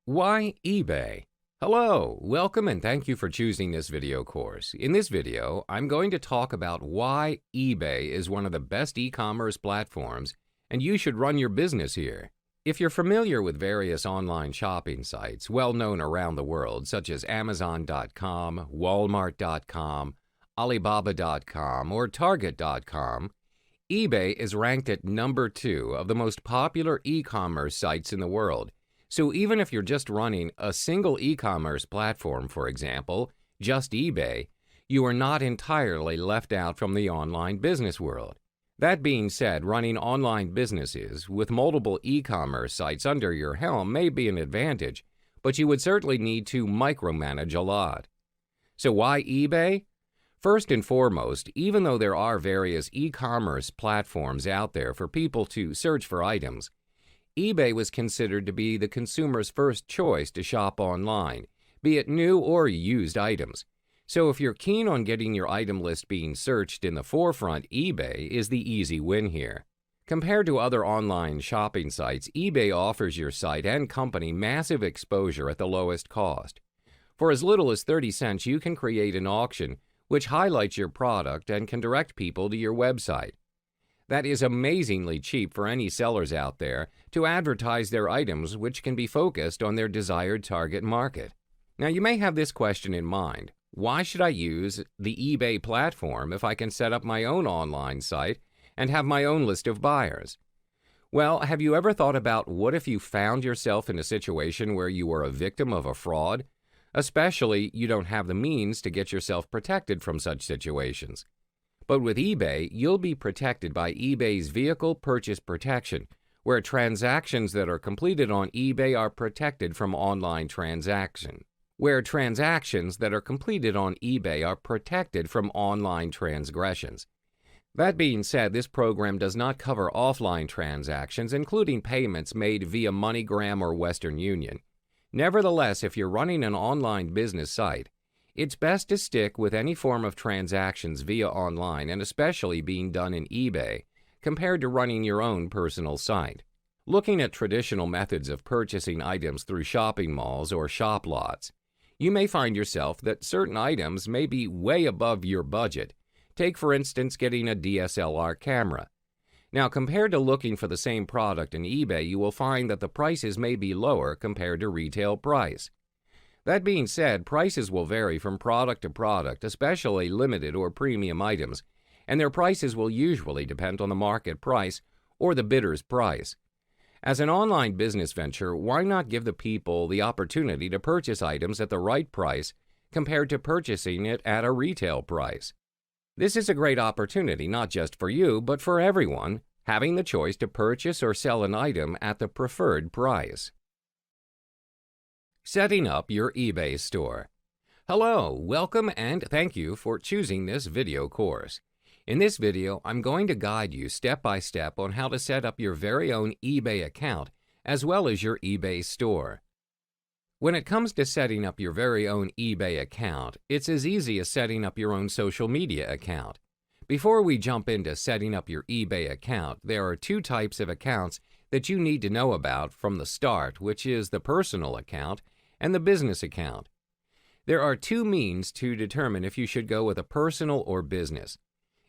Why eBay? Hello, welcome and thank you for choosing this video course. In this video, I'm going to talk about why eBay is one of the best e-commerce platforms and you should run your business here. If you're familiar with various online shopping sites well known around the world such as Amazon.com, Walmart.com, Alibaba.com, or Target.com, eBay is ranked at number 2 of the most popular e-commerce sites in the world. So even if you're just running a single e-commerce platform, for example, just eBay, you are not entirely left out from the online business world. That being said, running online businesses with multiple e-commerce sites under your helm may be an advantage, but you would certainly need to micromanage a lot. So why eBay? First and foremost, even though there are various e-commerce platforms out there for people to search for items, eBay was considered to be the consumer's first choice to shop online, be it new or used items. So if you're keen on getting your item list being searched in the forefront, eBay is the easy win here. Compared to other online shopping sites, eBay offers your site and company massive exposure at the lowest cost. For as little as 30 cents, you can create an auction which highlights your product and can direct people to your website. That is amazingly cheap for any sellers out there to advertise their items, which can be focused on their desired target market. Now you may have this question in mind: why should I use the eBay platform if I can set up my own online site and have my own list of buyers? Well, have you ever thought about what if you found yourself in a situation where you were a victim of a fraud? Especially, you don't have the means to get yourself protected from such situations. But with eBay, you'll be protected by eBay's Vehicle Purchase Protection, where transactions that are completed on eBay are protected from online transactions. That being said, this program does not cover offline transactions, including payments made via MoneyGram or Western Union. Nevertheless, if you're running an online business site, it's best to stick with any form of transactions via online, and especially being done in eBay, compared to running your own personal site. Looking at traditional methods of purchasing items through shopping malls or shop lots, you may find yourself that certain items may be way above your budget. Take, for instance, getting a DSLR camera. Now, compared to looking for the same product in eBay, you will find that the prices may be lower compared to retail price. That being said, prices will vary from product to product, especially limited or premium items, and their prices will usually depend on the market price or the bidder's price. As an online business venture, why not give the people the opportunity to purchase items at the right price compared to purchasing it at a retail price? This is a great opportunity not just for you, but for everyone, having the choice to purchase or sell an item at the preferred price. Setting up your eBay store. Hello, welcome and thank you for choosing this video course. In this video, I'm going to guide you step by step on how to set up your very own eBay account as well as your eBay store. When it comes to setting up your very own eBay account, it's as easy as setting up your own social media account. Before we jump into setting up your eBay account, there are two types of accounts that you need to know about from the start, which is the personal account and the business account. There are two means to determine if you should go with a personal or business.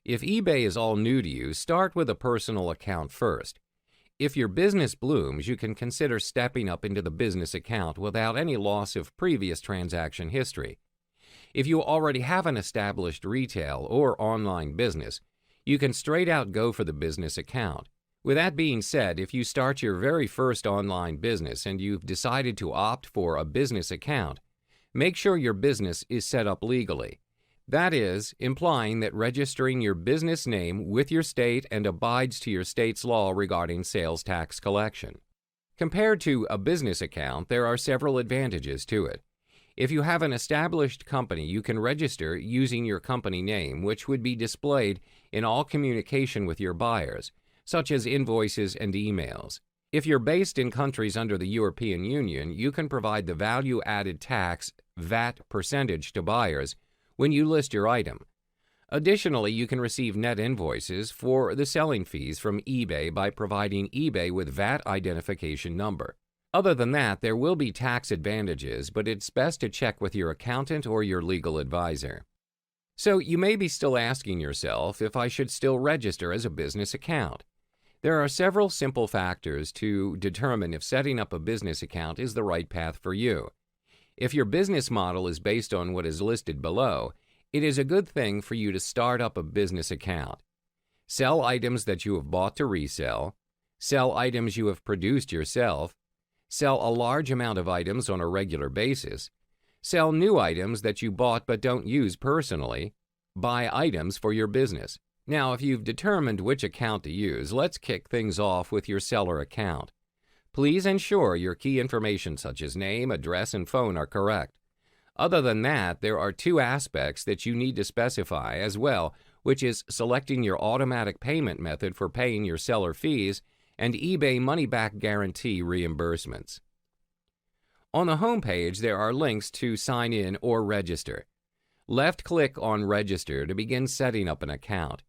If eBay is all new to you, start with a personal account first. If your business blooms, you can consider stepping up into the business account without any loss of previous transaction history. If you already have an established retail or online business, you can straight out go for the business account. With that being said, if you start your very first online business and you've decided to opt for a business account, make sure your business is set up legally. That is, implying that registering your business name with your state and abides to your state's law regarding sales tax collection. Compared to a business account, there are several advantages to it. If you have an established company, you can register using your company name, which would be displayed in all communication with your buyers, such as invoices and emails. If you're based in countries under the European Union, you can provide the value-added tax (VAT) percentage to buyers when you list your item. Additionally, you can receive net invoices for the selling fees from eBay by providing eBay with VAT identification number. Other than that, there will be tax advantages, but it's best to check with your accountant or your legal advisor. So you may be still asking yourself if I should still register as a business account. There are several simple factors to determine if setting up a business account is the right path for you. If your business model is based on what is listed below, it is a good thing for you to start up a business account. Sell items that you have bought to resell, sell items you have produced yourself, sell a large amount of items on a regular basis, sell new items that you bought but don't use personally, buy items for your business. Now, if you've determined which account to use, let's kick things off with your seller account. Please ensure your key information such as name, address, and phone are correct. Other than that, there are two aspects that you need to specify as well, which is selecting your automatic payment method for paying your seller fees and eBay money-back guarantee reimbursements. On the home page, there are links to sign in or register. Left-click on Register to begin setting up an account.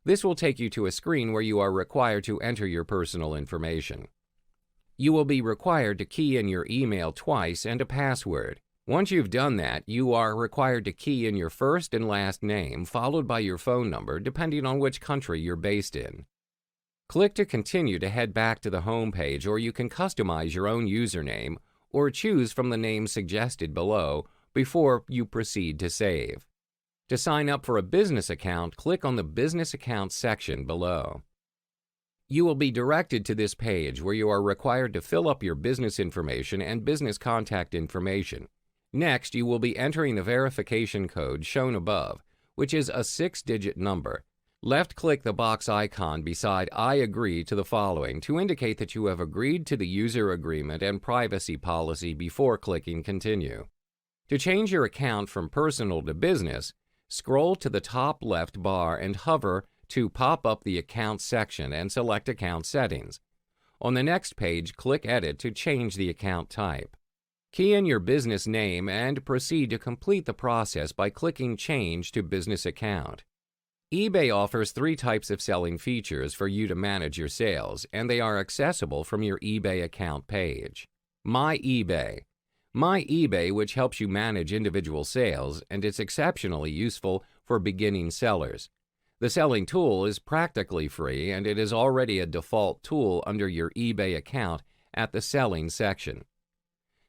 This will take you to a screen where you are required to enter your personal information. You will be required to key in your email twice and a password. Once you've done that, you are required to key in your first and last name, followed by your phone number, depending on which country you're based in. Click to continue to head back to the home page, or you can customize your own username or choose from the names suggested below before you proceed to save. To sign up for a business account, click on the Business Accounts section below. You will be directed to this page where you are required to fill up your business information and business contact information. Next, you will be entering the verification code shown above, which is a 6-digit number. Left-click the box icon beside I agree to the following to indicate that you have agreed to the user agreement and privacy policy before clicking Continue. To change your account from personal to business, scroll to the top left bar and hover to pop up the Account section and select Account Settings. On the next page, click Edit to change the account type. Key in your business name and proceed to complete the process by clicking Change to Business Account. eBay offers 3 types of selling features for you to manage your sales, and they are accessible from your eBay account page. My eBay, which helps you manage individual sales, and it's exceptionally useful for beginning sellers. The selling tool is practically free, and it is already a default tool under your eBay account at the Selling section.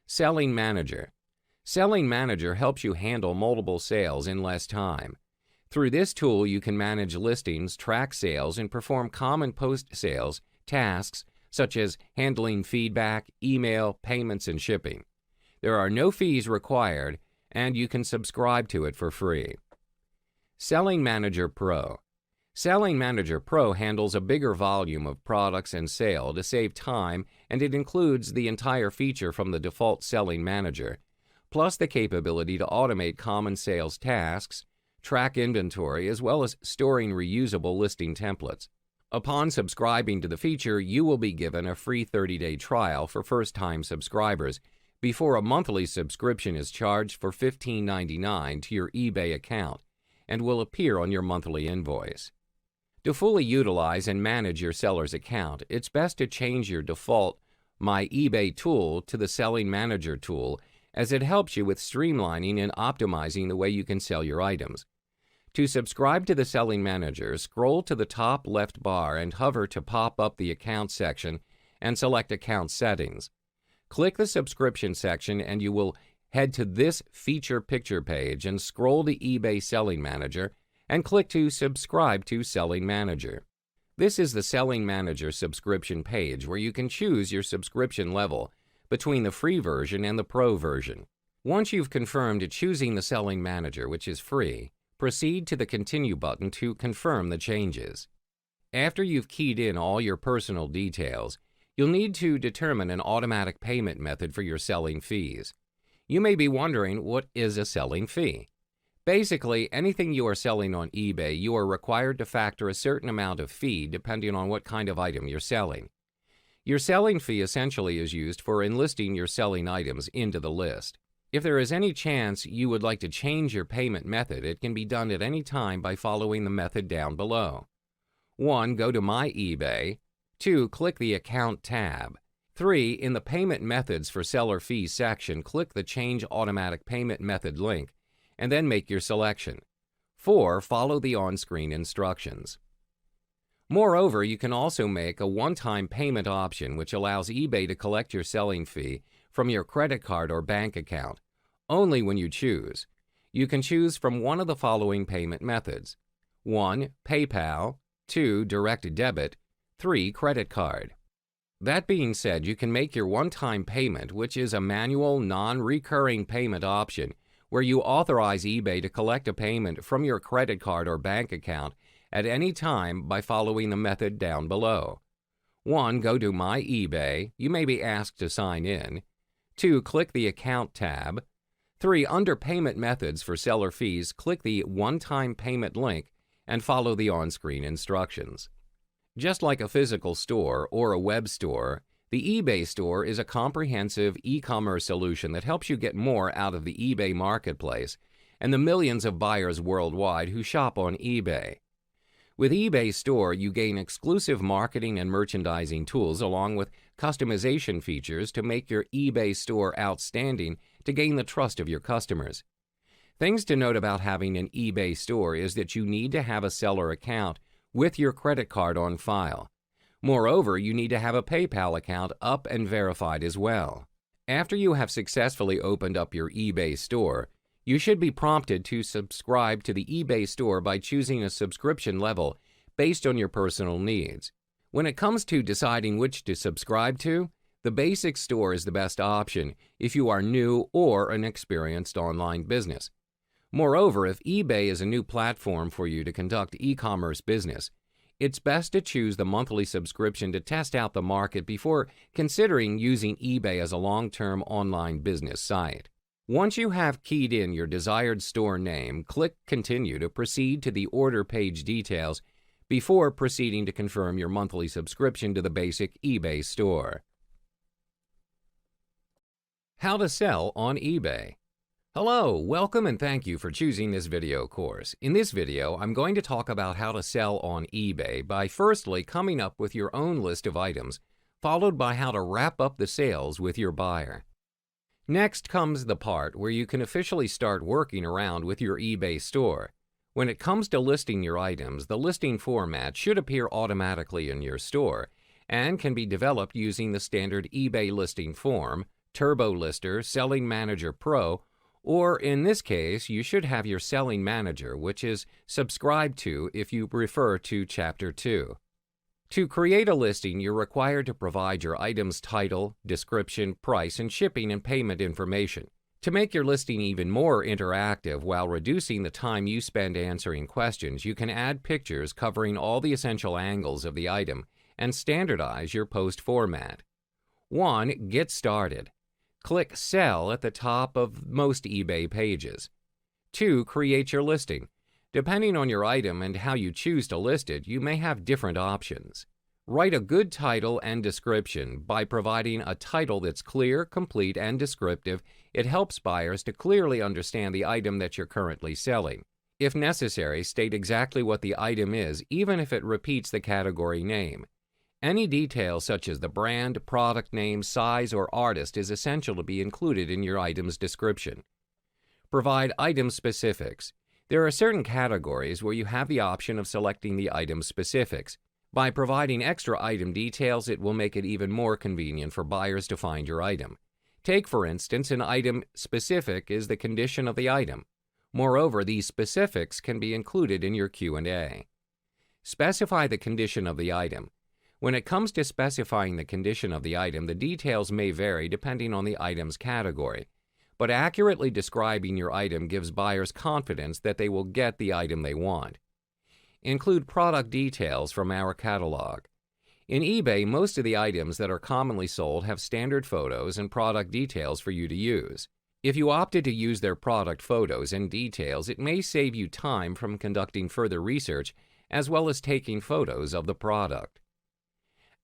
Selling Manager. Selling Manager helps you handle multiple sales in less time. Through this tool, you can manage listings, track sales, and perform common post-sales tasks such as handling feedback, email, payments, and shipping. There are no fees required, and you can subscribe to it for free. Selling Manager Pro. Selling Manager Pro handles a bigger volume of products and sale to save time, and it includes the entire feature from the default Selling Manager, plus the capability to automate common sales tasks, track inventory, as well as storing reusable listing templates. Upon subscribing to the feature, you will be given a free 30-day trial for first-time subscribers before a monthly subscription is charged for $15.99 to your eBay account and will appear on your monthly invoice. To fully utilize and manage your seller's account, it's best to change your default My eBay tool to the Selling Manager tool, as it helps you with streamlining and optimizing the way you can sell your items. To subscribe to the Selling Manager, scroll to the top left bar and hover to pop up the Account section and select Account Settings. Click the Subscription section and you will head to this Feature Picture page and scroll to eBay Selling Manager and click to Subscribe to Selling Manager. This is the Selling Manager subscription page where you can choose your subscription level between the free version and the pro version. Once you've confirmed choosing the Selling Manager, which is free, proceed to the Continue button to confirm the changes. After you've keyed in all your personal details, you'll need to determine an automatic payment method for your selling fees. You may be wondering, what is a selling fee? Basically, anything you are selling on eBay, you are required to factor a certain amount of fee depending on what kind of item you're selling. Your selling fee essentially is used for enlisting your selling items into the list. If there is any chance you would like to change your payment method, it can be done at any time by following the method down below. 1. Go to My eBay. 2. Click the Account tab. 3. In the Payment Methods for Seller Fees section, click the Change Automatic Payment Method link and then make your selection. 4. Follow the on-screen instructions. Moreover, you can also make a one-time payment option which allows eBay to collect your selling fee from your credit card or bank account, only when you choose. You can choose from one of the following payment methods. 1. PayPal. 2. Direct debit. 3. Credit card. That being said, you can make your one-time payment, which is a manual, non-recurring payment option where you authorize eBay to collect a payment from your credit card or bank account at any time by following the method down below. 1. Go to My eBay. You may be asked to sign in. 2. Click the Account tab. 3. Under Payment Methods for Seller Fees, click the One-Time Payment link and follow the on-screen instructions. Just like a physical store or a web store, the eBay store is a comprehensive e-commerce solution that helps you get more out of the eBay marketplace and the millions of buyers worldwide who shop on eBay. With eBay Store, you gain exclusive marketing and merchandising tools along with customization features to make your eBay store outstanding to gain the trust of your customers. Things to note about having an eBay store is that you need to have a seller account with your credit card on file. Moreover, you need to have a PayPal account up and verified as well. After you have successfully opened up your eBay store, you should be prompted to subscribe to the eBay store by choosing a subscription level based on your personal needs. When it comes to deciding which to subscribe to, the basic store is the best option if you are new or an experienced online business. Moreover, if eBay is a new platform for you to conduct e-commerce business, it's best to choose the monthly subscription to test out the market before considering using eBay as a long-term online business site. Once you have keyed in your desired store name, click Continue to proceed to the order page details before proceeding to confirm your monthly subscription to the basic eBay store. How to sell on eBay. Hello, welcome and thank you for choosing this video course. In this video, I'm going to talk about how to sell on eBay by firstly coming up with your own list of items, followed by how to wrap up the sales with your buyer. Next comes the part where you can officially start working around with your eBay store. When it comes to listing your items, the listing format should appear automatically in your store and can be developed using the standard eBay listing form, Turbo Lister, Selling Manager Pro, or in this case, you should have your Selling Manager, which is subscribed to if you refer to Chapter 2. To create a listing, you're required to provide your item's title, description, price, and shipping and payment information. To make your listing even more interactive while reducing the time you spend answering questions, you can add pictures covering all the essential angles of the item and standardize your post format. 1. Get started. Click Sell at the top of most eBay pages. 2. Create your listing. Depending on your item and how you choose to list it, you may have different options. Write a good title and description. By providing a title that's clear, complete, and descriptive, it helps buyers to clearly understand the item that you're currently selling. If necessary, state exactly what the item is, even if it repeats the category name. Any detail such as the brand, product name, size, or artist is essential to be included in your item's description. Provide item specifics. There are certain categories where you have the option of selecting the item specifics. By providing extra item details, it will make it even more convenient for buyers to find your item. Take, for instance, an item specific is the condition of the item. Moreover, these specifics can be included in your Q&A. Specify the condition of the item. When it comes to specifying the condition of the item, the details may vary depending on the item's category, but accurately describing your item gives buyers confidence that they will get the item they want. Include product details from our catalog. In eBay, most of the items that are commonly sold have standard photos and product details for you to use. If you opted to use their product photos and details, it may save you time from conducting further research as well as taking photos of the product.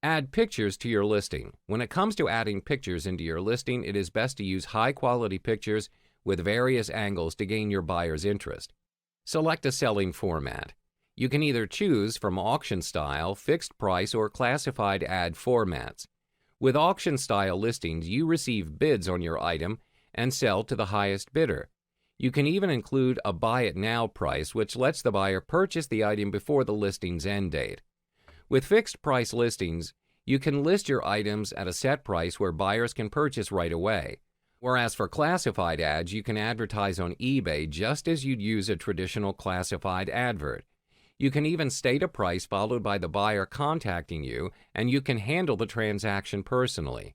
Add pictures to your listing. When it comes to adding pictures into your listing, it is best to use high-quality pictures with various angles to gain your buyer's interest. Select a selling format. You can either choose from auction style, fixed price, or classified ad formats. With auction-style listings, you receive bids on your item and sell to the highest bidder. You can even include a buy it now price, which lets the buyer purchase the item before the listing's end date. With fixed price listings, you can list your items at a set price where buyers can purchase right away. Whereas for classified ads, you can advertise on eBay just as you'd use a traditional classified advert. You can even state a price followed by the buyer contacting you, and you can handle the transaction personally.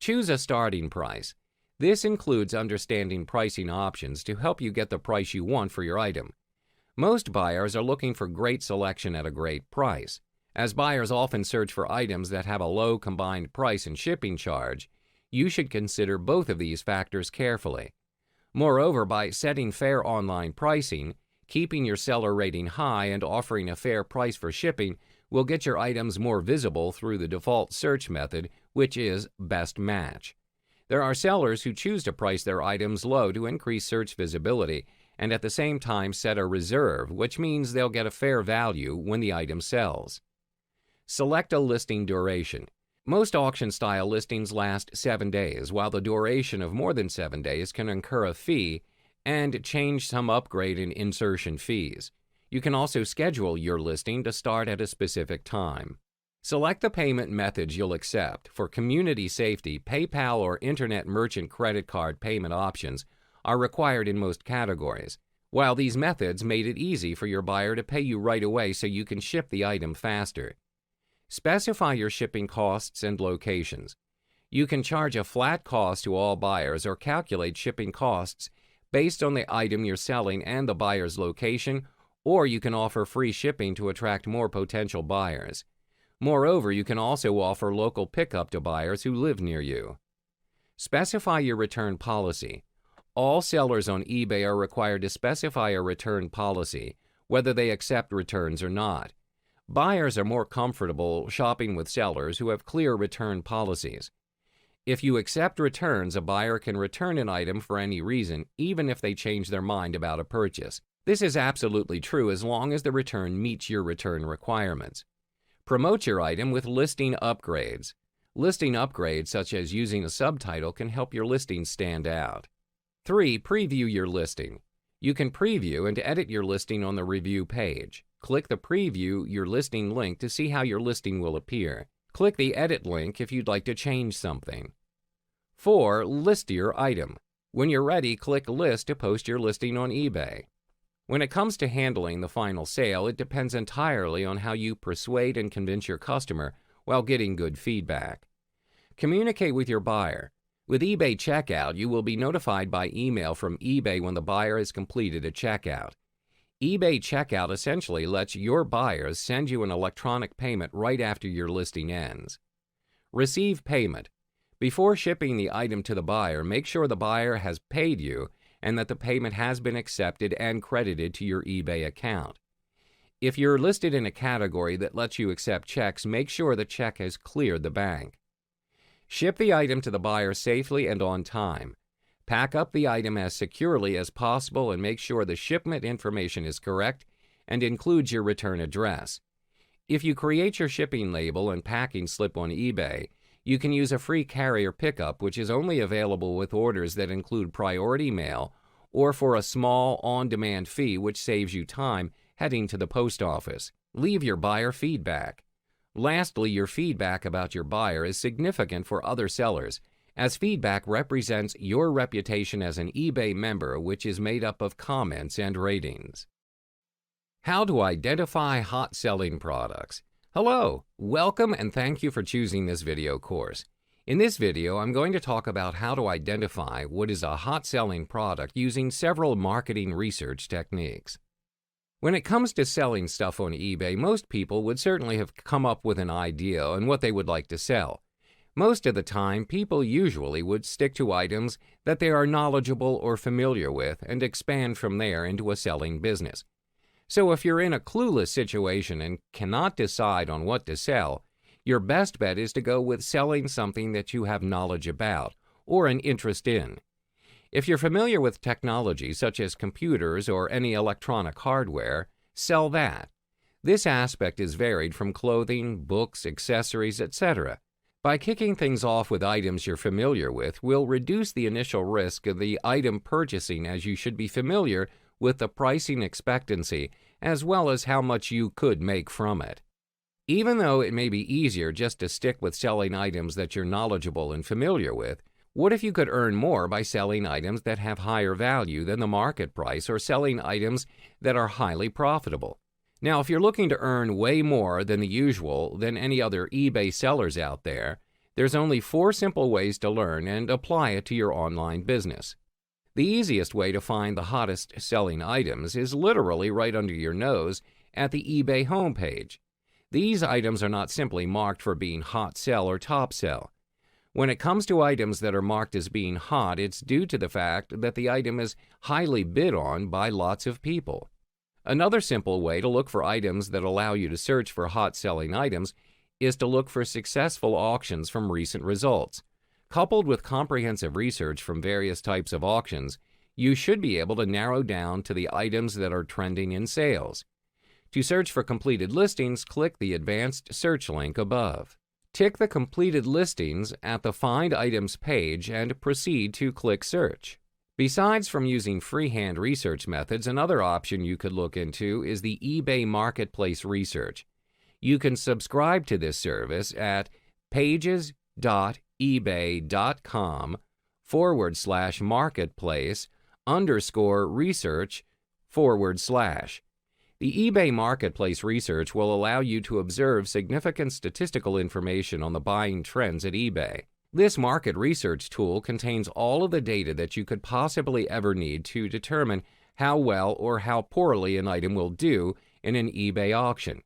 Choose a starting price. This includes understanding pricing options to help you get the price you want for your item. Most buyers are looking for great selection at a great price. As buyers often search for items that have a low combined price and shipping charge, you should consider both of these factors carefully. Moreover, by setting fair online pricing, keeping your seller rating high and offering a fair price for shipping will get your items more visible through the default search method, which is best match. There are sellers who choose to price their items low to increase search visibility and at the same time set a reserve, which means they'll get a fair value when the item sells. Select a listing duration. Most auction-style listings last 7 days, while the duration of more than 7 days can incur a fee and change some upgrade and insertion fees. You can also schedule your listing to start at a specific time. Select the payment methods you'll accept. For community safety, PayPal or Internet Merchant Credit Card payment options are required in most categories, while these methods made it easy for your buyer to pay you right away so you can ship the item faster. Specify your shipping costs and locations. You can charge a flat cost to all buyers or calculate shipping costs based on the item you're selling and the buyer's location, or you can offer free shipping to attract more potential buyers. Moreover, you can also offer local pickup to buyers who live near you. Specify your return policy. All sellers on eBay are required to specify a return policy, whether they accept returns or not. Buyers are more comfortable shopping with sellers who have clear return policies. If you accept returns, a buyer can return an item for any reason, even if they change their mind about a purchase. This is absolutely true as long as the return meets your return requirements. Promote your item with listing upgrades. Listing upgrades, such as using a subtitle, can help your listing stand out. 3. Preview your listing. You can preview and edit your listing on the review page. Click the Preview Your Listing link to see how your listing will appear. Click the Edit link if you'd like to change something. 4. List your item. When you're ready, click List to post your listing on eBay. When it comes to handling the final sale, it depends entirely on how you persuade and convince your customer while getting good feedback. Communicate with your buyer. With eBay Checkout, you will be notified by email from eBay when the buyer has completed a checkout. eBay Checkout essentially lets your buyers send you an electronic payment right after your listing ends. Receive payment. Before shipping the item to the buyer, make sure the buyer has paid you and that the payment has been accepted and credited to your eBay account. If you're listed in a category that lets you accept checks, make sure the check has cleared the bank. Ship the item to the buyer safely and on time. Pack up the item as securely as possible and make sure the shipment information is correct and includes your return address. If you create your shipping label and packing slip on eBay, you can use a free carrier pickup, which is only available with orders that include priority mail or for a small on-demand fee, which saves you time heading to the post office. Leave your buyer feedback. Lastly, your feedback about your buyer is significant for other sellers, as feedback represents your reputation as an eBay member, which is made up of comments and ratings. How to identify hot-selling products. Hello, welcome and thank you for choosing this video course. In this video, I'm going to talk about how to identify what is a hot-selling product using several marketing research techniques. When it comes to selling stuff on eBay, most people would certainly have come up with an idea on what they would like to sell. Most of the time, people usually would stick to items that they are knowledgeable or familiar with and expand from there into a selling business. So if you're in a clueless situation and cannot decide on what to sell, your best bet is to go with selling something that you have knowledge about or an interest in. If you're familiar with technology such as computers or any electronic hardware, sell that. This aspect is varied from clothing, books, accessories, etc. By kicking things off with items you're familiar with will reduce the initial risk of the item purchasing, as you should be familiar with the pricing expectancy as well as how much you could make from it. Even though it may be easier just to stick with selling items that you're knowledgeable and familiar with, what if you could earn more by selling items that have higher value than the market price or selling items that are highly profitable? Now, if you're looking to earn way more than the usual than any other eBay sellers out there, there's only 4 simple ways to learn and apply it to your online business. The easiest way to find the hottest selling items is literally right under your nose at the eBay homepage. These items are not simply marked for being hot sell or top sell. When it comes to items that are marked as being hot, it's due to the fact that the item is highly bid on by lots of people. Another simple way to look for items that allow you to search for hot-selling items is to look for successful auctions from recent results. Coupled with comprehensive research from various types of auctions, you should be able to narrow down to the items that are trending in sales. To search for completed listings, click the advanced search link above. Tick the completed listings at the Find Items page and proceed to click Search. Besides from using freehand research methods, another option you could look into is the eBay Marketplace Research. You can subscribe to this service at pages.ebay.com/marketplace_research/. The eBay Marketplace Research will allow you to observe significant statistical information on the buying trends at eBay. This market research tool contains all of the data that you could possibly ever need to determine how well or how poorly an item will do in an eBay auction.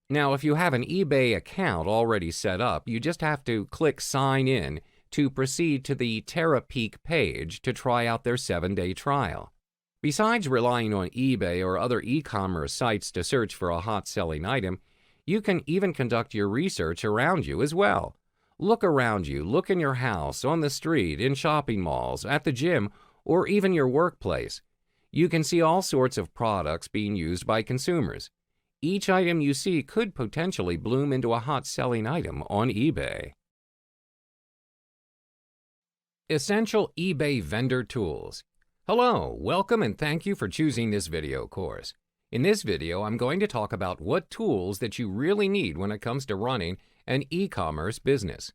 Now, if you have an eBay account already set up, you just have to click Sign In to proceed to the TerraPeak page to try out their 7-day trial. Besides relying on eBay or other e-commerce sites to search for a hot-selling item, you can even conduct your research around you as well. Look around you, look in your house, on the street, in shopping malls, at the gym, or even your workplace. You can see all sorts of products being used by consumers. Each item you see could potentially bloom into a hot-selling item on eBay. Essential eBay Vendor Tools. Hello, welcome and thank you for choosing this video course. In this video, I'm going to talk about what tools that you really need when it comes to running an e-commerce business.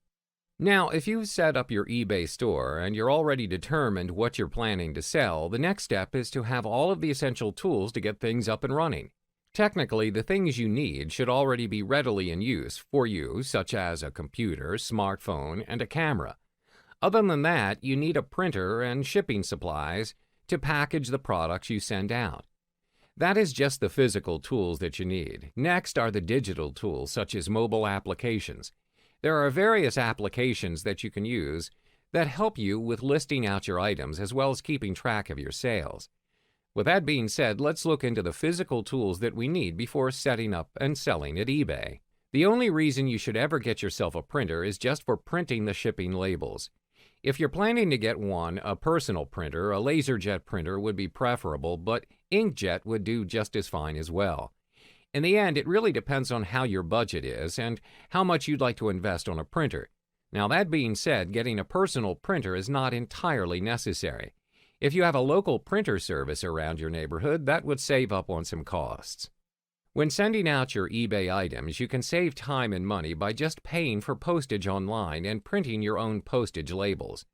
Now, if you've set up your eBay store and you're already determined what you're planning to sell, the next step is to have all of the essential tools to get things up and running. Technically, the things you need should already be readily in use for you, such as a computer, smartphone, and a camera. Other than that, you need a printer and shipping supplies to package the products you send out. That is just the physical tools that you need. Next are the digital tools, such as mobile applications. There are various applications that you can use that help you with listing out your items as well as keeping track of your sales. With that being said, let's look into the physical tools that we need before setting up and selling at eBay. The only reason you should ever get yourself a printer is just for printing the shipping labels. If you're planning to get one, a personal printer, a LaserJet printer would be preferable, but inkjet would do just as fine as well. In the end, it really depends on how your budget is and how much you'd like to invest on a printer. Now, that being said, getting a personal printer is not entirely necessary. If you have a local printer service around your neighborhood, that would save up on some costs. When sending out your eBay items, you can save time and money by just paying for postage online and printing your own postage labels.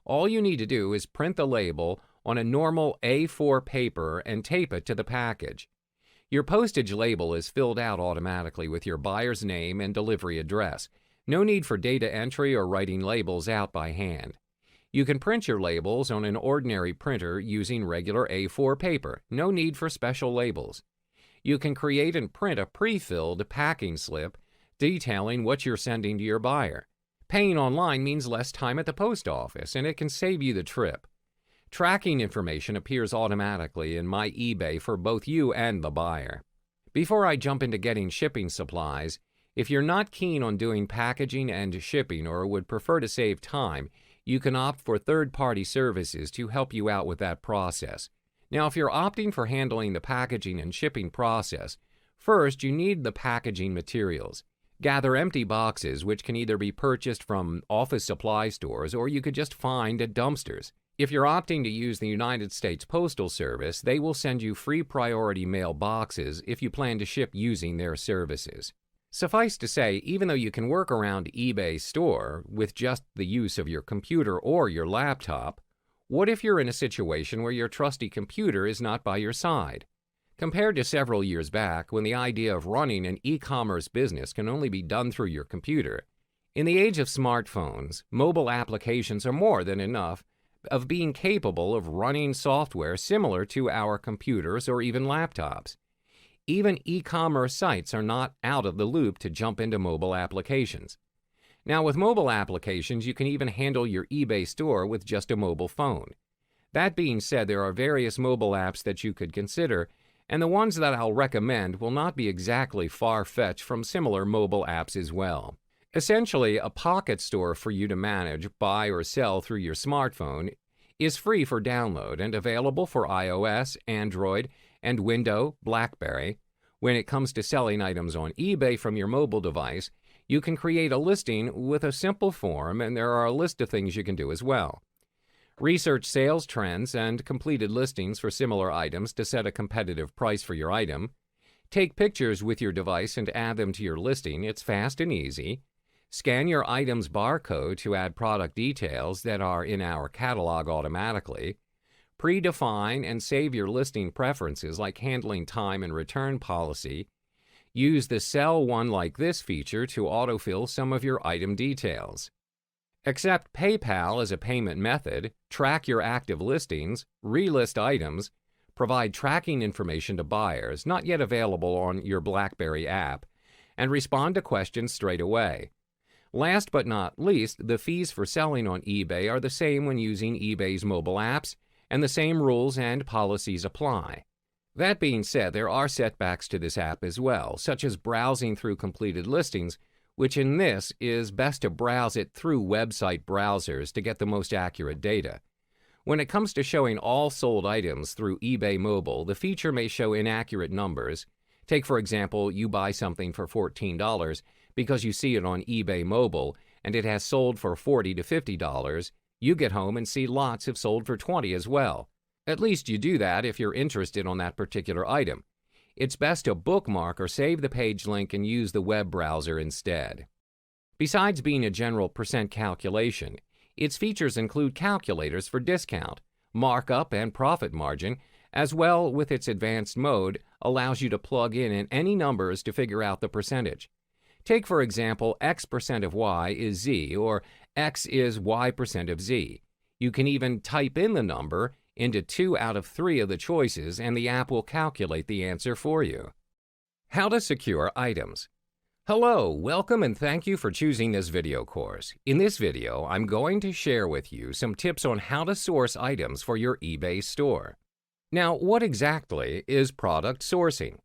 All you need to do is print the label on a normal A4 paper and tape it to the package. Your postage label is filled out automatically with your buyer's name and delivery address. No need for data entry or writing labels out by hand. You can print your labels on an ordinary printer using regular A4 paper. No need for special labels. You can create and print a pre-filled packing slip detailing what you're sending to your buyer. Paying online means less time at the post office, and it can save you the trip. Tracking information appears automatically in My eBay for both you and the buyer. Before I jump into getting shipping supplies, if you're not keen on doing packaging and shipping or would prefer to save time, you can opt for third-party services to help you out with that process. Now, if you're opting for handling the packaging and shipping process, first you need the packaging materials. Gather empty boxes which can either be purchased from office supply stores or you could just find at dumpsters. If you're opting to use the United States Postal Service, they will send you free priority mail boxes if you plan to ship using their services. Suffice to say, even though you can work around eBay's store with just the use of your computer or your laptop, what if you're in a situation where your trusty computer is not by your side? Compared to several years back, when the idea of running an e-commerce business can only be done through your computer, in the age of smartphones, mobile applications are more than enough of being capable of running software similar to our computers or even laptops. Even e-commerce sites are not out of the loop to jump into mobile applications. Now, with mobile applications, you can even handle your eBay store with just a mobile phone. That being said, there are various mobile apps that you could consider, and the ones that I'll recommend will not be exactly far-fetched from similar mobile apps as well. Essentially, a pocket store for you to manage, buy, or sell through your smartphone is free for download and available for iOS, Android, and Windows, BlackBerry. When it comes to selling items on eBay from your mobile device, you can create a listing with a simple form, and there are a list of things you can do as well. Research sales trends and completed listings for similar items to set a competitive price for your item. Take pictures with your device and add them to your listing. It's fast and easy. Scan your item's barcode to add product details that are in our catalog automatically. Predefine and save your listing preferences like handling time and return policy. Use the Sell One Like This feature to autofill some of your item details. Accept PayPal as a payment method, track your active listings, relist items, provide tracking information to buyers not yet available on your BlackBerry app, and respond to questions straight away. Last but not least, the fees for selling on eBay are the same when using eBay's mobile apps, and the same rules and policies apply. That being said, there are setbacks to this app as well, such as browsing through completed listings, which in this is best to browse it through website browsers to get the most accurate data. When it comes to showing all sold items through eBay Mobile, the feature may show inaccurate numbers. Take, for example, you buy something for $14 because you see it on eBay Mobile and it has sold for $40 to $50. You get home and see lots have sold for $20 as well. At least you do that if you're interested on that particular item. It's best to bookmark or save the page link and use the web browser instead. Besides being a general percent calculation, its features include calculators for discount, markup, and profit margin, as well with its advanced mode allows you to plug in any numbers to figure out the percentage. Take, for example, X% of Y is Z, or X is Y% of Z. You can even type in the number into 2 out of 3 of the choices, and the app will calculate the answer for you. How to secure items. Hello, welcome, and thank you for choosing this video course. In this video, I'm going to share with you some tips on how to source items for your eBay store. Now, what exactly is product sourcing?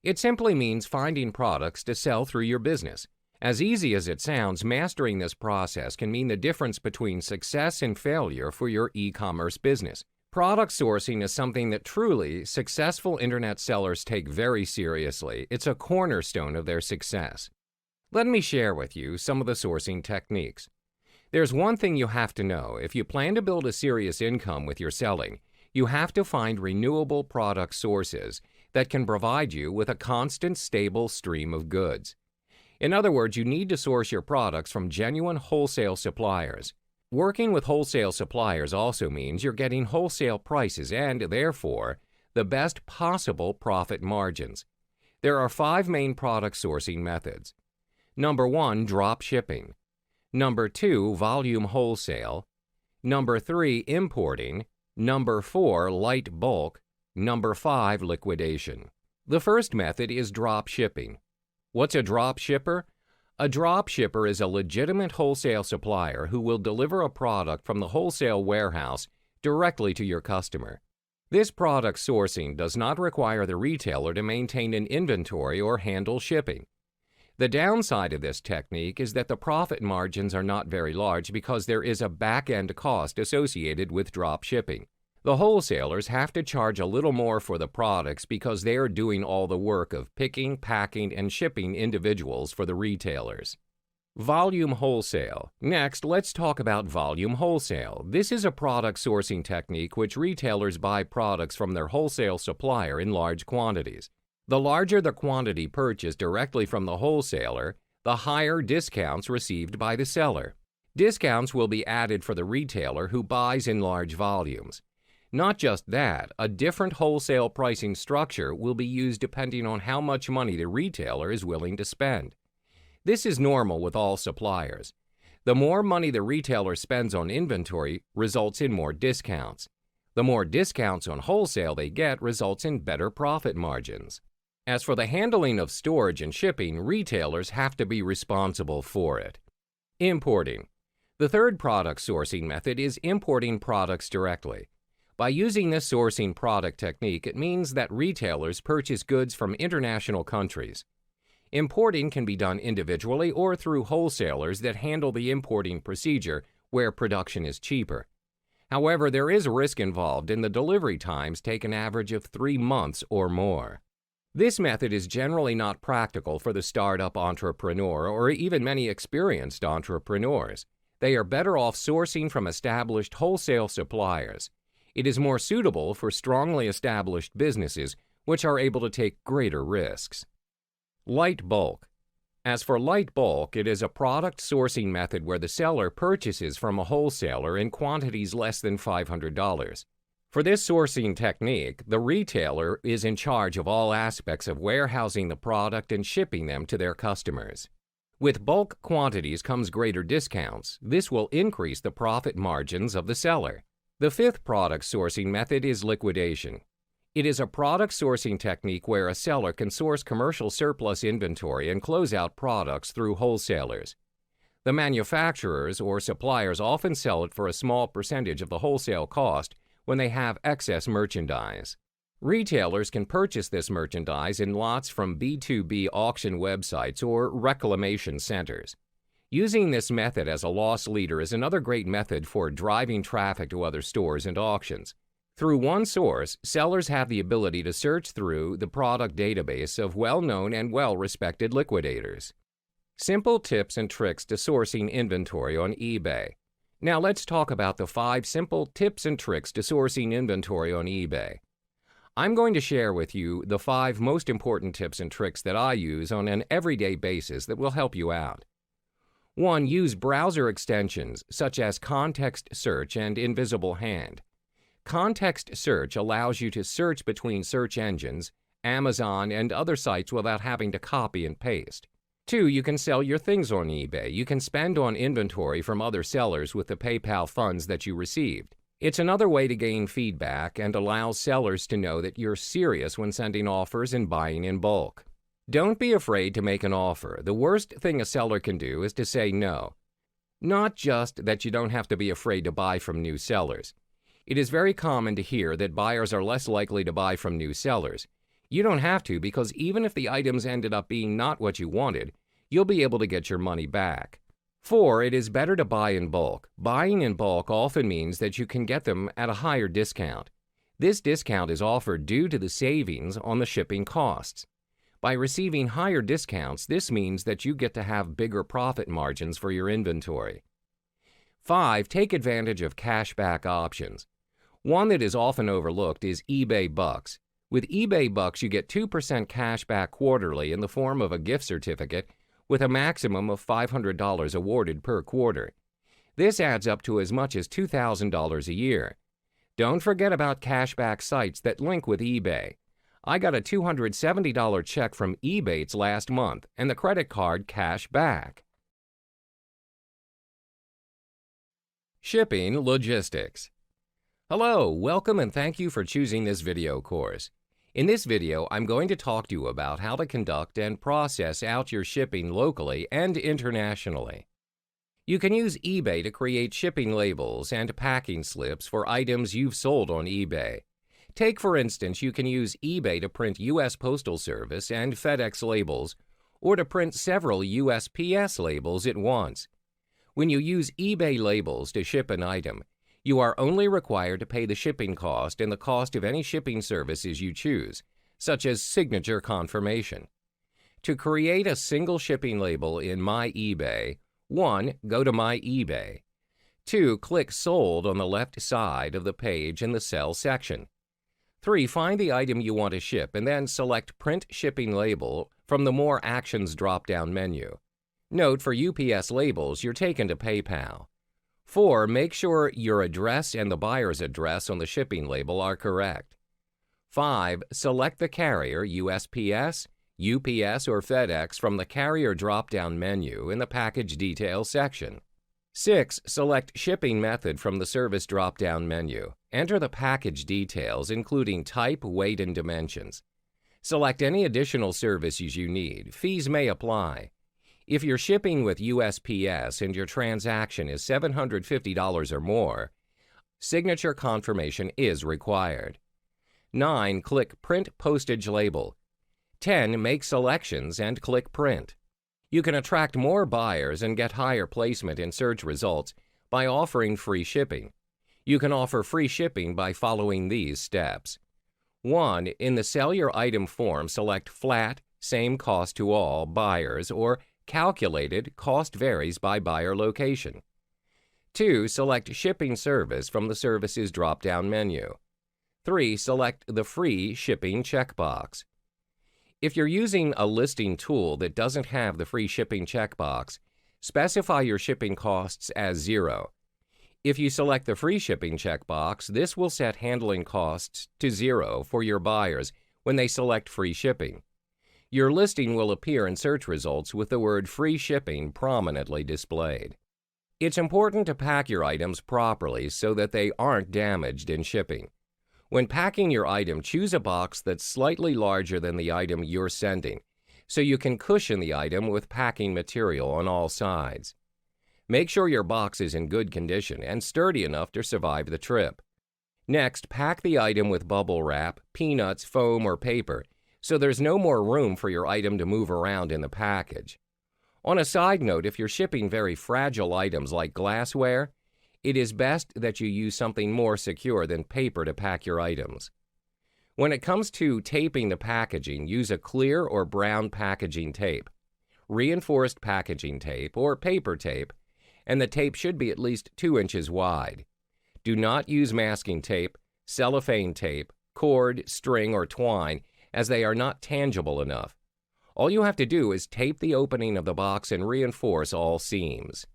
It simply means finding products to sell through your business. As easy as it sounds, mastering this process can mean the difference between success and failure for your e-commerce business. Product sourcing is something that truly successful internet sellers take very seriously. It's a cornerstone of their success. Let me share with you some of the sourcing techniques. There's one thing you have to know. If you plan to build a serious income with your selling, you have to find renewable product sources that can provide you with a constant, stable stream of goods. In other words, you need to source your products from genuine wholesale suppliers. Working with wholesale suppliers also means you're getting wholesale prices and, therefore, the best possible profit margins. There are 5 main product sourcing methods. Number 1, drop shipping. Number 2, volume wholesale. Number 3, importing. Number 4, light bulk. Number 5, liquidation. The first method is drop shipping. What's a drop shipper? A drop shipper is a legitimate wholesale supplier who will deliver a product from the wholesale warehouse directly to your customer. This product sourcing does not require the retailer to maintain an inventory or handle shipping. The downside of this technique is that the profit margins are not very large because there is a back-end cost associated with drop shipping. The wholesalers have to charge a little more for the products because they are doing all the work of picking, packing, and shipping individuals for the retailers. Volume wholesale. Next, let's talk about volume wholesale. This is a product sourcing technique which retailers buy products from their wholesale supplier in large quantities. The larger the quantity purchased directly from the wholesaler, the higher discounts received by the seller. Discounts will be added for the retailer who buys in large volumes. Not just that, a different wholesale pricing structure will be used depending on how much money the retailer is willing to spend. This is normal with all suppliers. The more money the retailer spends on inventory results in more discounts. The more discounts on wholesale they get results in better profit margins. As for the handling of storage and shipping, retailers have to be responsible for it. Importing. The third product sourcing method is importing products directly. By using this sourcing product technique, it means that retailers purchase goods from international countries. Importing can be done individually or through wholesalers that handle the importing procedure where production is cheaper. However, there is risk involved, and the delivery times take an average of 3 months or more. This method is generally not practical for the startup entrepreneur or even many experienced entrepreneurs. They are better off sourcing from established wholesale suppliers. It is more suitable for strongly established businesses which are able to take greater risks. Light bulk. As for light bulk, it is a product sourcing method where the seller purchases from a wholesaler in quantities less than $500. For this sourcing technique, the retailer is in charge of all aspects of warehousing the product and shipping them to their customers. With bulk quantities comes greater discounts. This will increase the profit margins of the seller. The fifth product sourcing method is liquidation. It is a product sourcing technique where a seller can source commercial surplus inventory and close out products through wholesalers. The manufacturers or suppliers often sell it for a small percentage of the wholesale cost when they have excess merchandise. Retailers can purchase this merchandise in lots from B2B auction websites or reclamation centers. Using this method as a loss leader is another great method for driving traffic to other stores and auctions. Through one source, sellers have the ability to search through the product database of well-known and well-respected liquidators. Simple tips and tricks to sourcing inventory on eBay. Now let's talk about the 5 simple tips and tricks to sourcing inventory on eBay. I'm going to share with you the 5 most important tips and tricks that I use on an everyday basis that will help you out. 1. Use browser extensions such as Context Search and Invisible Hand. Context Search allows you to search between search engines, Amazon, and other sites without having to copy and paste. 2. You can sell your things on eBay. You can spend on inventory from other sellers with the PayPal funds that you received. It's another way to gain feedback and allows sellers to know that you're serious when sending offers and buying in bulk. Don't be afraid to make an offer. The worst thing a seller can do is to say no. Not just that you don't have to be afraid to buy from new sellers. It is very common to hear that buyers are less likely to buy from new sellers. You don't have to, because even if the items ended up being not what you wanted, you'll be able to get your money back. 4. It is better to buy in bulk. Buying in bulk often means that you can get them at a higher discount. This discount is offered due to the savings on the shipping costs. By receiving higher discounts, this means that you get to have bigger profit margins for your inventory. 5. Take advantage of cashback options. One that is often overlooked is eBay Bucks. With eBay Bucks, you get 2% cash back quarterly in the form of a gift certificate with a maximum of $500 awarded per quarter. This adds up to as much as $2,000 a year. Don't forget about cashback sites that link with eBay. I got a $270 check from eBay last month, and the credit card cash back. Shipping logistics. Hello, welcome and thank you for choosing this video course. In this video, I'm going to talk to you about how to conduct and process out your shipping locally and internationally. You can use eBay to create shipping labels and packing slips for items you've sold on eBay. Take, for instance, you can use eBay to print U.S. Postal Service and FedEx labels, or to print several USPS labels at once. When you use eBay labels to ship an item, You are only required to pay the shipping cost and the cost of any shipping services you choose, such as signature confirmation. To create a single shipping label in My eBay, 1. Go to My eBay. 2. Click Sold on the left side of the page in the Sell section. 3. Find the item you want to ship and then select Print Shipping Label from the More Actions drop-down menu. Note, for UPS labels, you're taken to PayPal. 4. Make sure your address and the buyer's address on the shipping label are correct. 5. Select the carrier, USPS, UPS, or FedEx from the Carrier drop-down menu in the Package Details section. 6. Select Shipping Method from the Service drop-down menu. Enter the package details, including type, weight, and dimensions. Select any additional services you need. Fees may apply. If you're shipping with USPS and your transaction is $750 or more, signature confirmation is required. 9. Click Print Postage Label. 10. Make selections and click Print. You can attract more buyers and get higher placement in search results by offering free shipping. You can offer free shipping by following these steps. 1. In the Sell Your Item form, select Flat, Same Cost to All Buyers, or Calculated, Cost Varies by Buyer Location. 2. Select Shipping Service from the Services drop-down menu. 3. Select the Free Shipping checkbox. If you're using a listing tool that doesn't have the free shipping checkbox, specify your shipping costs as 0. If you select the free shipping checkbox, this will set handling costs to 0 for your buyers when they select free shipping. Your listing will appear in search results with the word free shipping prominently displayed. It's important to pack your items properly so that they aren't damaged in shipping. When packing your item, choose a box that's slightly larger than the item you're sending, so you can cushion the item with packing material on all sides. Make sure your box is in good condition and sturdy enough to survive the trip. Next, pack the item with bubble wrap, peanuts, foam, or paper, so there's no more room for your item to move around in the package. On a side note, if you're shipping very fragile items like glassware, it is best that you use something more secure than paper to pack your items. When it comes to taping the packaging, use a clear or brown packaging tape, reinforced packaging tape, or paper tape, and the tape should be at least 2 inches wide. Do not use masking tape, cellophane tape, cord, string, or twine, as they are not tangible enough. All you have to do is tape the opening of the box and reinforce all seams.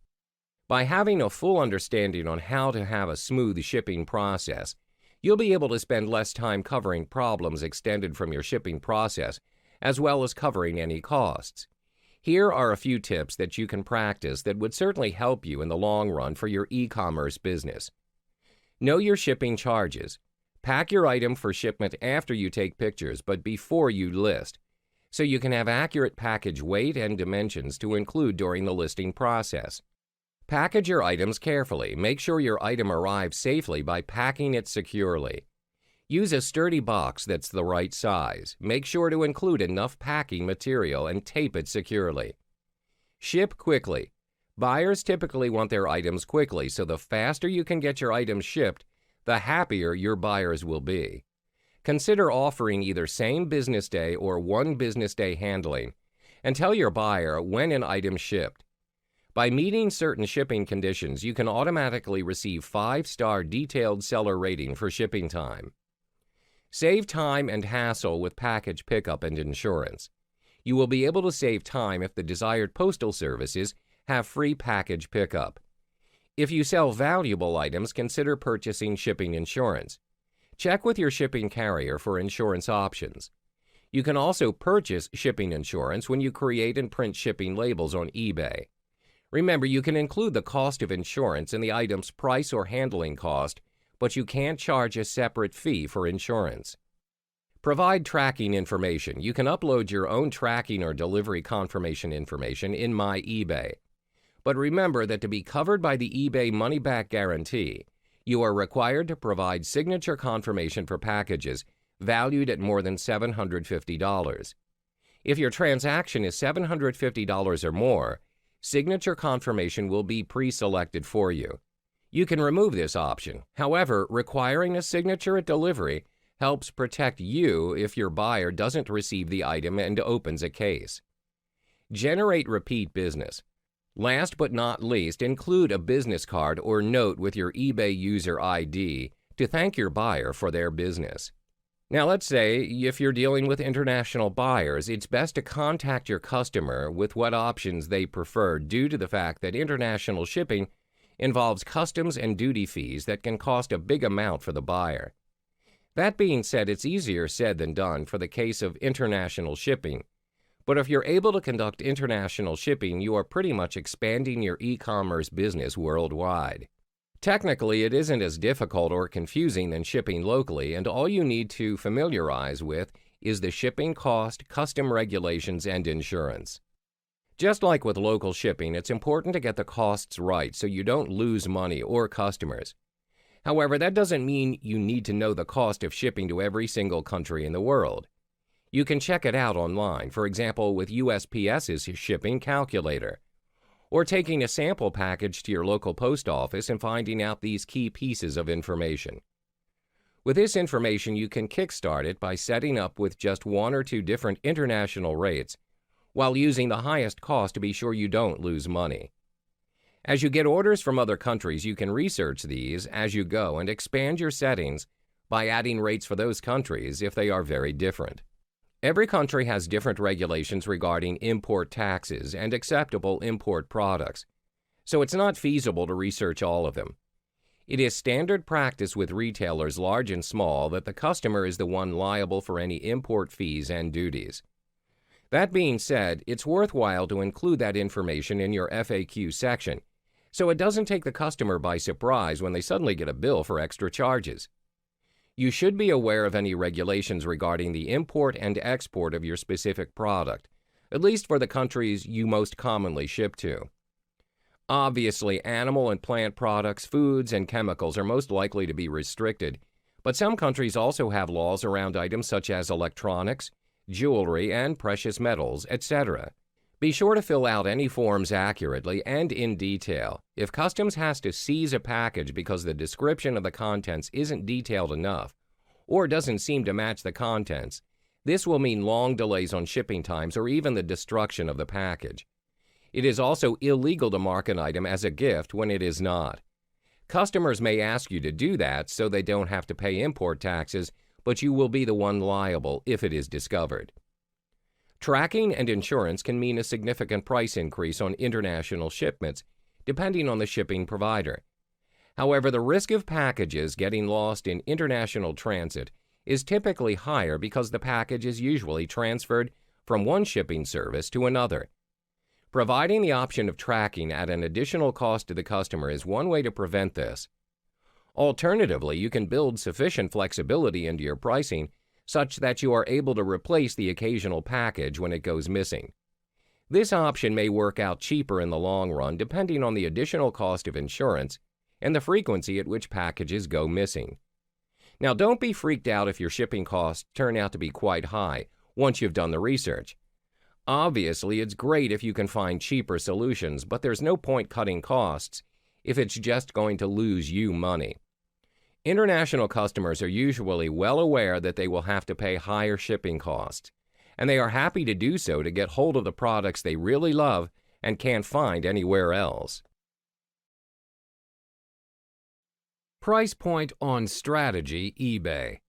By having a full understanding on how to have a smooth shipping process, you'll be able to spend less time covering problems extended from your shipping process, as well as covering any costs. Here are a few tips that you can practice that would certainly help you in the long run for your e-commerce business. Know your shipping charges. Pack your item for shipment after you take pictures, but before you list, so you can have accurate package weight and dimensions to include during the listing process. Package your items carefully. Make sure your item arrives safely by packing it securely. Use a sturdy box that's the right size. Make sure to include enough packing material and tape it securely. Ship quickly. Buyers typically want their items quickly, so the faster you can get your items shipped, the happier your buyers will be. Consider offering either same business day or 1 business day handling, and tell your buyer when an item shipped. By meeting certain shipping conditions, you can automatically receive 5-star detailed seller rating for shipping time. Save time and hassle with package pickup and insurance. You will be able to save time if the desired postal services have free package pickup. If you sell valuable items, consider purchasing shipping insurance. Check with your shipping carrier for insurance options. You can also purchase shipping insurance when you create and print shipping labels on eBay. Remember, you can include the cost of insurance in the item's price or handling cost, but you can't charge a separate fee for insurance. Provide tracking information. You can upload your own tracking or delivery confirmation information in My eBay. But remember that to be covered by the eBay money-back guarantee, you are required to provide signature confirmation for packages valued at more than $750. If your transaction is $750 or more, signature confirmation will be pre-selected for you. You can remove this option. However, requiring a signature at delivery helps protect you if your buyer doesn't receive the item and opens a case. Generate repeat business. Last but not least, include a business card or note with your eBay user ID to thank your buyer for their business. Now, let's say if you're dealing with international buyers, it's best to contact your customer with what options they prefer due to the fact that international shipping involves customs and duty fees that can cost a big amount for the buyer. That being said, it's easier said than done for the case of international shipping. But if you're able to conduct international shipping, you are pretty much expanding your e-commerce business worldwide. Technically, it isn't as difficult or confusing than shipping locally, and all you need to familiarize with is the shipping cost, custom regulations, and insurance. Just like with local shipping, it's important to get the costs right so you don't lose money or customers. However, that doesn't mean you need to know the cost of shipping to every single country in the world. You can check it out online, for example with USPS's shipping calculator, or taking a sample package to your local post office and finding out these key pieces of information. With this information, you can kickstart it by setting up with just one or two different international rates while using the highest cost to be sure you don't lose money. As you get orders from other countries, you can research these as you go and expand your settings by adding rates for those countries if they are very different. Every country has different regulations regarding import taxes and acceptable import products, so it's not feasible to research all of them. It is standard practice with retailers large and small that the customer is the one liable for any import fees and duties. That being said, it's worthwhile to include that information in your FAQ section, so it doesn't take the customer by surprise when they suddenly get a bill for extra charges. You should be aware of any regulations regarding the import and export of your specific product, at least for the countries you most commonly ship to. Obviously, animal and plant products, foods, and chemicals are most likely to be restricted, but some countries also have laws around items such as electronics, jewelry, and precious metals, etc. Be sure to fill out any forms accurately and in detail. If customs has to seize a package because the description of the contents isn't detailed enough or doesn't seem to match the contents, this will mean long delays on shipping times or even the destruction of the package. It is also illegal to mark an item as a gift when it is not. Customers may ask you to do that so they don't have to pay import taxes, but you will be the one liable if it is discovered. Tracking and insurance can mean a significant price increase on international shipments, depending on the shipping provider. However, the risk of packages getting lost in international transit is typically higher because the package is usually transferred from one shipping service to another. Providing the option of tracking at an additional cost to the customer is one way to prevent this. Alternatively, you can build sufficient flexibility into your pricing such that you are able to replace the occasional package when it goes missing. This option may work out cheaper in the long run depending on the additional cost of insurance and the frequency at which packages go missing. Now, don't be freaked out if your shipping costs turn out to be quite high once you've done the research. Obviously, it's great if you can find cheaper solutions, but there's no point cutting costs if it's just going to lose you money. International customers are usually well aware that they will have to pay higher shipping costs, and they are happy to do so to get hold of the products they really love and can't find anywhere else. Price point on strategy eBay.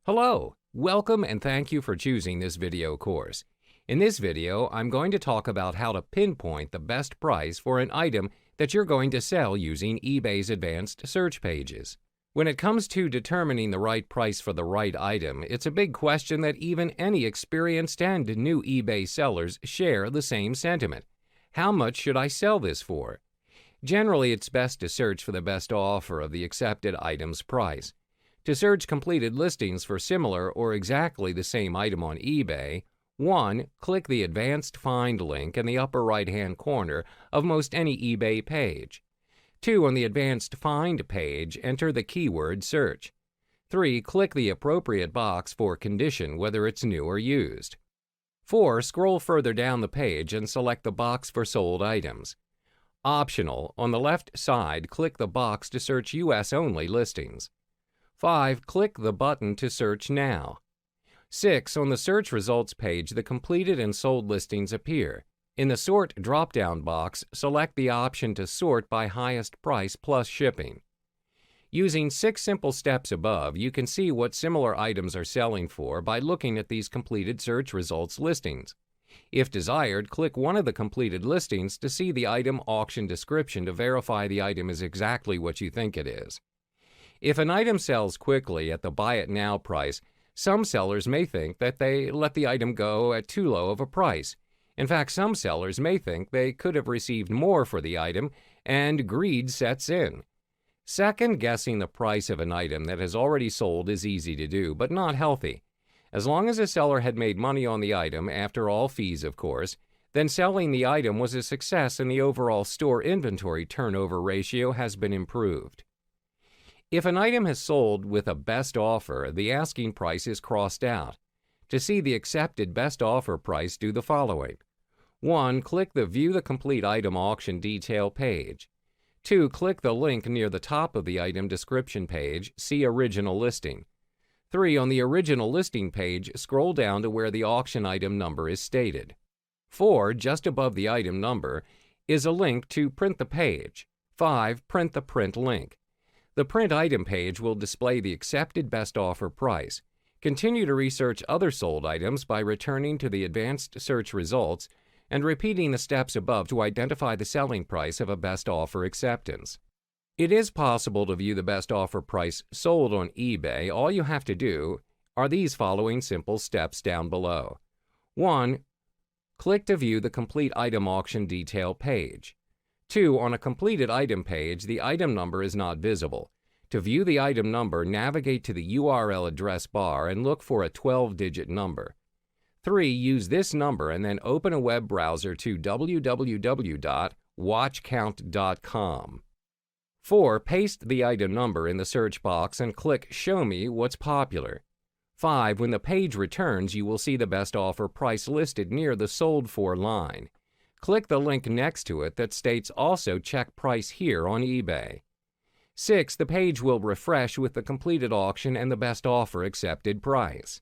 Hello, welcome and thank you for choosing this video course. In this video, I'm going to talk about how to pinpoint the best price for an item that you're going to sell using eBay's advanced search pages. When it comes to determining the right price for the right item, it's a big question that even any experienced and new eBay sellers share the same sentiment. How much should I sell this for? Generally, it's best to search for the best offer of the accepted item's price. To search completed listings for similar or exactly the same item on eBay, 1. Click the Advanced Find link in the upper right-hand corner of most any eBay page. 2. On the Advanced Find page, enter the keyword search. 3. Click the appropriate box for condition, whether it's new or used. 4. Scroll further down the page and select the box for sold items. Optional, on the left side, click the box to search US-only listings. 5. Click the button to search now. 6. On the search results page, the completed and sold listings appear. In the Sort drop-down box, select the option to sort by highest price plus shipping. Using 6 simple steps above, you can see what similar items are selling for by looking at these completed search results listings. If desired, click one of the completed listings to see the item auction description to verify the item is exactly what you think it is. If an item sells quickly at the Buy It Now price, some sellers may think that they let the item go at too low of a price. In fact, some sellers may think they could have received more for the item, and greed sets in. Second-guessing the price of an item that has already sold is easy to do, but not healthy. As long as a seller had made money on the item, after all fees of course, then selling the item was a success and the overall store inventory turnover ratio has been improved. If an item has sold with a best offer, the asking price is crossed out. To see the accepted best offer price, do the following. 1. Click the View the Complete Item Auction Detail page. 2. Click the link near the top of the item description page, see Original Listing. 3. On the Original Listing page, scroll down to where the auction item number is stated. 4. Just above the item number is a link to print the page. 5. Print the print link. The print item page will display the accepted best offer price. Continue to research other sold items by returning to the advanced search results and repeating the steps above to identify the selling price of a best offer acceptance. It is possible to view the best offer price sold on eBay. All you have to do are these following simple steps down below. 1. Click to view the complete item auction detail page. 2. On a completed item page, the item number is not visible. To view the item number, navigate to the URL address bar and look for a 12-digit number. 3. Use this number and then open a web browser to www.watchcount.com. 4. Paste the item number in the search box and click Show Me What's Popular. 5. When the page returns, you will see the best offer price listed near the Sold For line. Click the link next to it that states also check price here on eBay. 6. The page will refresh with the completed auction and the best offer accepted price.